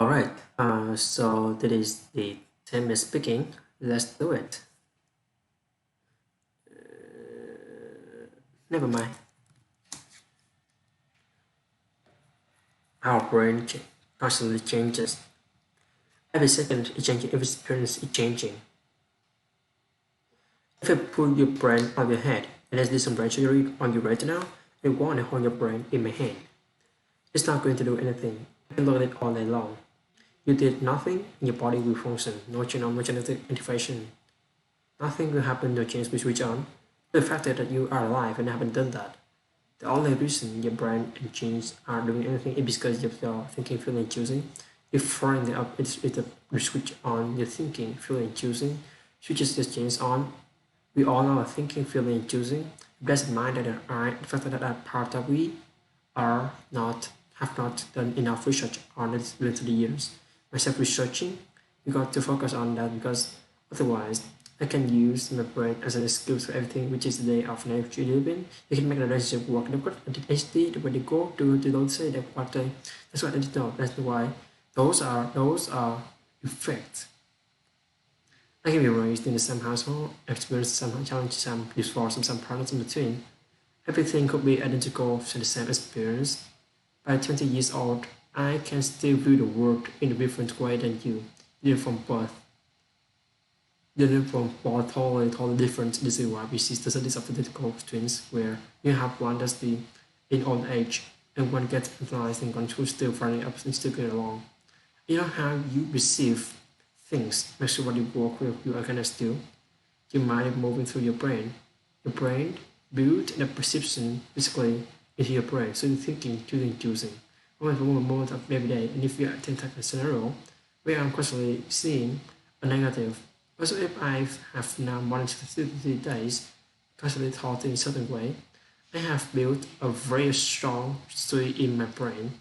All right. So that is the 10 minute speaking. Let's do it. Never mind. Our brain constantly changes. Every second is changing. Every experience is changing. If I put your brain on your head and let's do some brain surgery on you right now, I want to hold your brain in my hand. It's not going to do anything. I can look at it all day long. You did nothing, and your body will function. No genome, no genetic activation. Nothing will happen, no genes will switch on. The fact that you are alive and haven't done that. The only reason your brain and genes are doing anything is because of your thinking, feeling, choosing. If throwing it up, it's the switch on your thinking, feeling, choosing, switches the genes on. We all know thinking, feeling, and choosing. It doesn't mind that the fact that are part of we are not have not done enough research on it within the years. Myself researching, we got to focus on that because otherwise I can use my brain as an excuse for everything which is the day of life you live in. You can make the relationship work. They've got HD, the way they go to don't say that what they that's what I did know. That's why those are effects. I can be raised in the same household, experienced some challenges, some useful, some problems in between. Everything could be identical to the same experience. By 20 years old, I can still view the world in a different way than you. You're from birth. You're from birth totally different. This is why we see the studies of identical twins where you have one that's the in old age and one gets analyzed and one who's still finding up and still getting along. You know how you receive things makes sure what you work with you are gonna do. Your mind moving through your brain. Your brain build the perception basically into your brain. So you're thinking, choosing. Moment of every day. And if you are in a scenario where I'm constantly seeing a negative, also if I have now more than 30 days constantly thought in a certain way, I have built a very strong tree in my brain.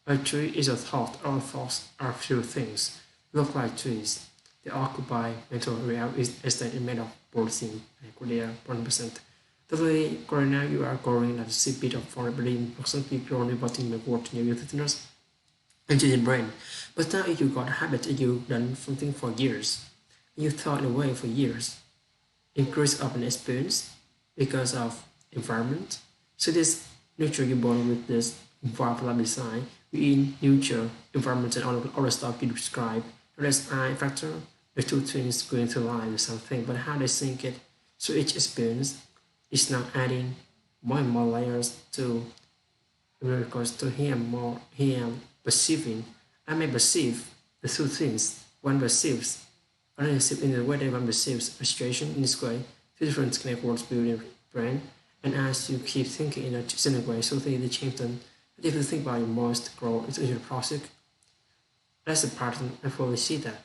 A tree is a thought. Our thoughts are few things. Look like trees. They occupy mental real estate made of protein, they are 1%. Totally, right now you are growing at a speed of 4 billion% growing body my work near your thickness into your brain. But now if you got a habit and you've done something for years, you thought away for years, increase of an experience because of environment. So this nature you born with this environmental design, we in nature, environment and all the stuff you describe. Whereas I factor the two things going to line with something, but how they sync it. So each experience is now adding more and more layers to because to him more him perceiving. I may perceive the two things. One perceives in the way that one perceives a situation in this way, two different networks build your brain, and as you keep thinking in a certain way, so they change them. But if you think about your most grow, it's actually process. That's the pattern. I fully see that.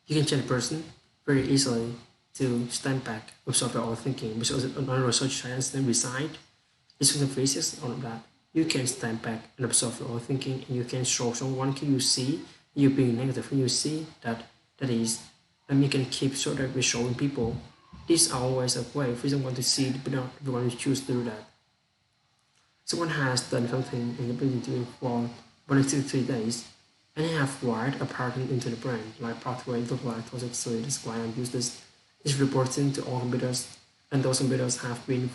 You can change a person very easily to stand back, observe your own thinking, because another research science then beside it's the physics all of that. You can stand back and observe your own thinking and you can show someone can you see you being negative when you see that that is and you can keep sort of showing people this always a way for someone to see but not everyone who choose to do that. Someone has done something in the ability to for 1 to 3 days and they have wired a pattern into the brain, like pathway look like toxic so that's why I use this is reporting to all computers and those computers have been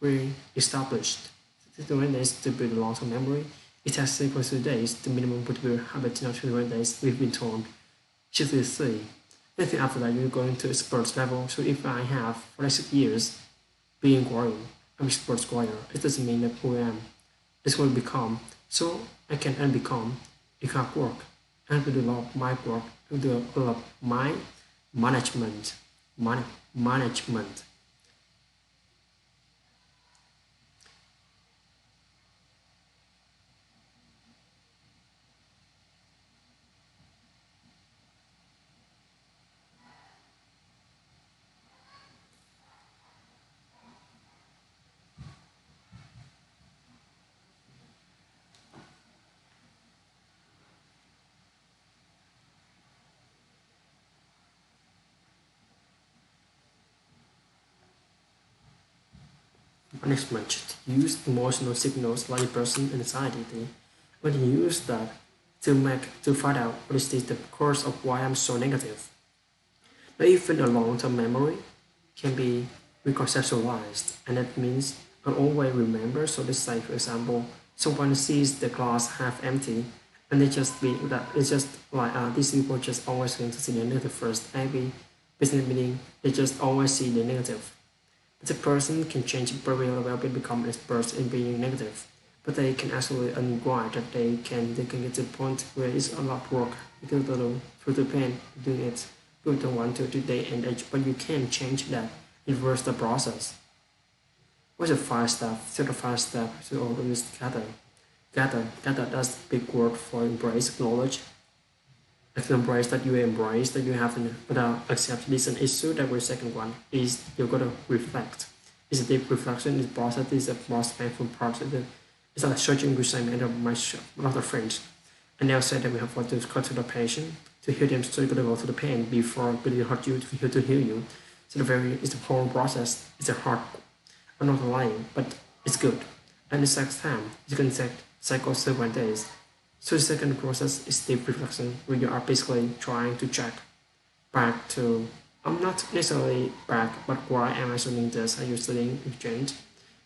very established. The 21 days to build a long-term memory. It has 3.2 days, the minimum would be a habit, not 21 days, we've been told. 63. Anything after that, you're going to expert level. So if I have for the 6 years being growing, I'm expert squire. It doesn't mean that who I am. It's going to become. So I can unbecome. It can't work. I have to do a lot of my work. I have to do a lot of my management. Management. punishment to use emotional signals like depression and anxiety. When you use that to find out what is the cause of why I'm so negative. Now, even a long-term memory can be reconceptualized, and that means I'll always remember. So let's say, for example, someone sees the glass half empty, and they just be that it's just like these people just always going to see the negative first. Maybe business meaning they just always see the negative. But the person can change very well, become an expert in being negative. But they can actually unwind that they can get to the point where it's a lot of work because they don't feel the pain doing it. You don't want to today and age, but you can change that, reverse the process. What's the five step? So the five step to always gather. Gather, that's the big word for embrace knowledge. Like embrace that you embrace that you have accept this an issue. That way second one is you gotta reflect. It's a deep reflection, this process is a most painful process. It's like searching resentment of my a lot of friends. And they'll say that we have to go to the patient to heal them, so you gotta go to the pain before really hurt you to heal you. So it's a whole process. It's a hard. I'm not lying, but it's good. And the next time you can take cycle 7 days. So the second process is deep reflection, where you are basically trying to check back to. I'm not necessarily back, but why am I studying this? Are you studying exchange?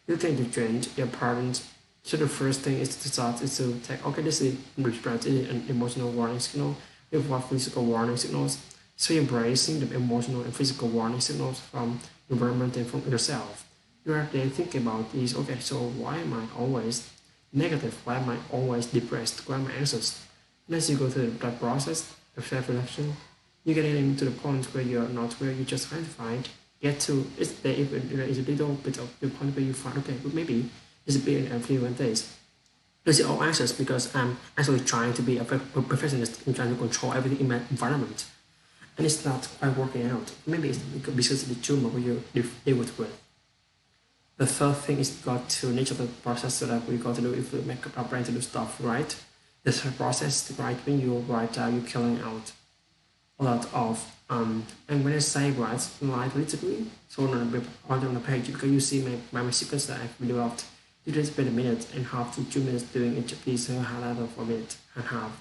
You think to change your parents. So the first thing is to start is to take, okay, this is represented an emotional warning signal. We have physical warning signals. So embracing the emotional and physical warning signals from environment and from yourself. You are then thinking about is, okay, so why am I always negative? Why am I always depressed? Why am I anxious? And as you go through that process of self-reflection, you get into the point where you're not where you just trying to find, get to, it's there even there is a little bit of the point where you find, okay, but maybe it's a bit in every 1 days. Is it all anxious because I'm actually trying to be a perfectionist and trying to control everything in my environment? And it's not quite working out. Maybe it's because of the tumor where you deal with. The third thing is got to nature the process so that we got to do if we make up our brain to do stuff right. The third process, right, when you write down, you're killing out a lot of and when I say write literally, so on the page because you see my sequence that I've developed. You just spend a minute and a half to 2 minutes doing each of these highlighter for a minute and a half.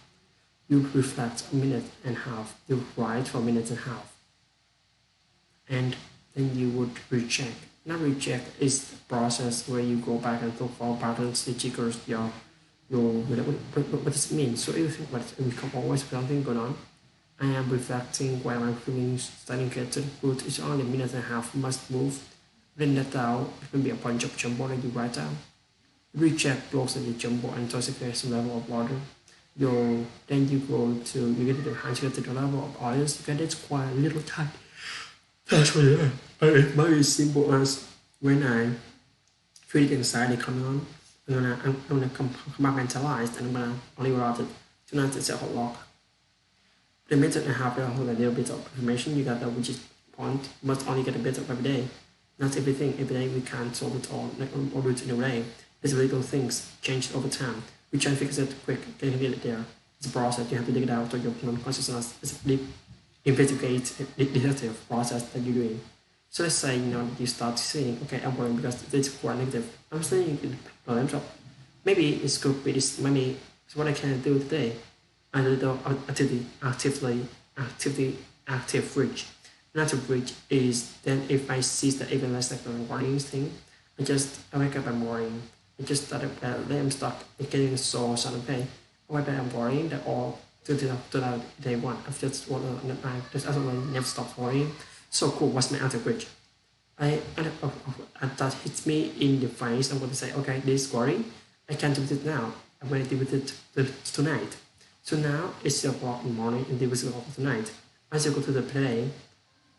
You reflect a minute and a half. You write for a minute and a half. And then you would recheck. Now recheck is the process where you go back and look for patterns, the triggers, what does it mean? So if you think what we come always with something going on, I am reflecting while I'm feeling starting to get to the root. It's only a minute and a half, must move. Written that down, it can be a bunch of jumbo that you write down. Recheck blocks of the jumbo and intoxication level of water. Then you go to you get to the high you get to the level of audience, you get it quite a little tight. That's what it is. It might be as simple as when I feel the anxiety coming on, I'm gonna compartmentalize and I'm gonna only write it. Tonight it's a whole log. The method and half hold a little bit of information you got that which is point, must only get a bit of every day. Not everything every day we can't solve it all or do it in a way. There's little things change over time. We try and fix it quick, can get it there. It's a process, you have to dig it out of your non-consciousness. It's a deep, investigate, detective process that you're doing. So let's say, you start seeing, okay, I'm worrying because it's quite negative. I'm saying problems up. Maybe it's good, but it's maybe it's what I can do today. I do the active bridge. An active bridge is then if I see that even less like the warning thing, I wake up and worrying. I just started I'm stuck in getting so sudden pain. Why I'm worrying that all to day one. I've just I just absolutely never stopped worrying. So cool, what's my active bridge? That hits me in the face. I'm going to say, okay, this worry, I can't do it now. I'm going to deal with it tonight. So now it's 6 o'clock in the morning and deal with it tonight. As you go to the play,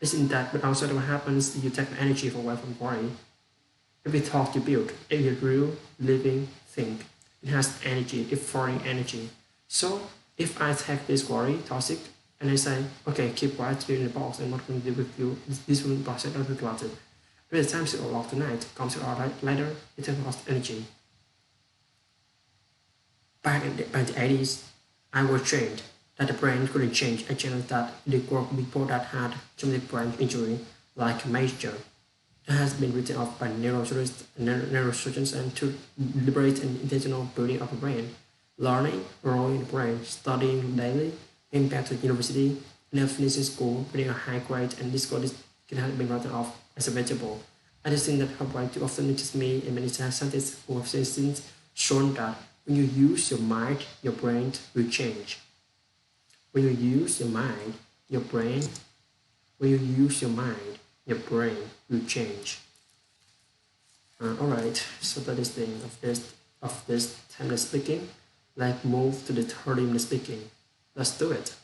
isn't that, but also what happens, you take the energy away from worry. Every thought you build, every real, living thing, it has energy, it's foreign energy. So if I take this worry, toxic, and I say, okay, keep quiet here in the box, I'm not going to deal with you, this will process, don't think about it. By the time 6 o'clock tonight, comes 6 hours later, it has lost energy. Back in the 80s, I was trained that the brain couldn't change. I challenged that the work before that had traumatic brain injury, like major. It has been written off by neurosurgeons and to deliberate and intentional building of a brain, learning, growing the brain, studying daily, going back to university, and then finishing school, getting a high grade, and this goal can have been written off as a vegetable. I just think that her brain too often teaches me and many scientists who have since shown that when you use your mind, your brain will change. When you use your mind, your brain, when you use your mind, your brain will change. Alright, so that is the end of this timeless speaking. Let's move to the 30-minute speaking. Let's do it.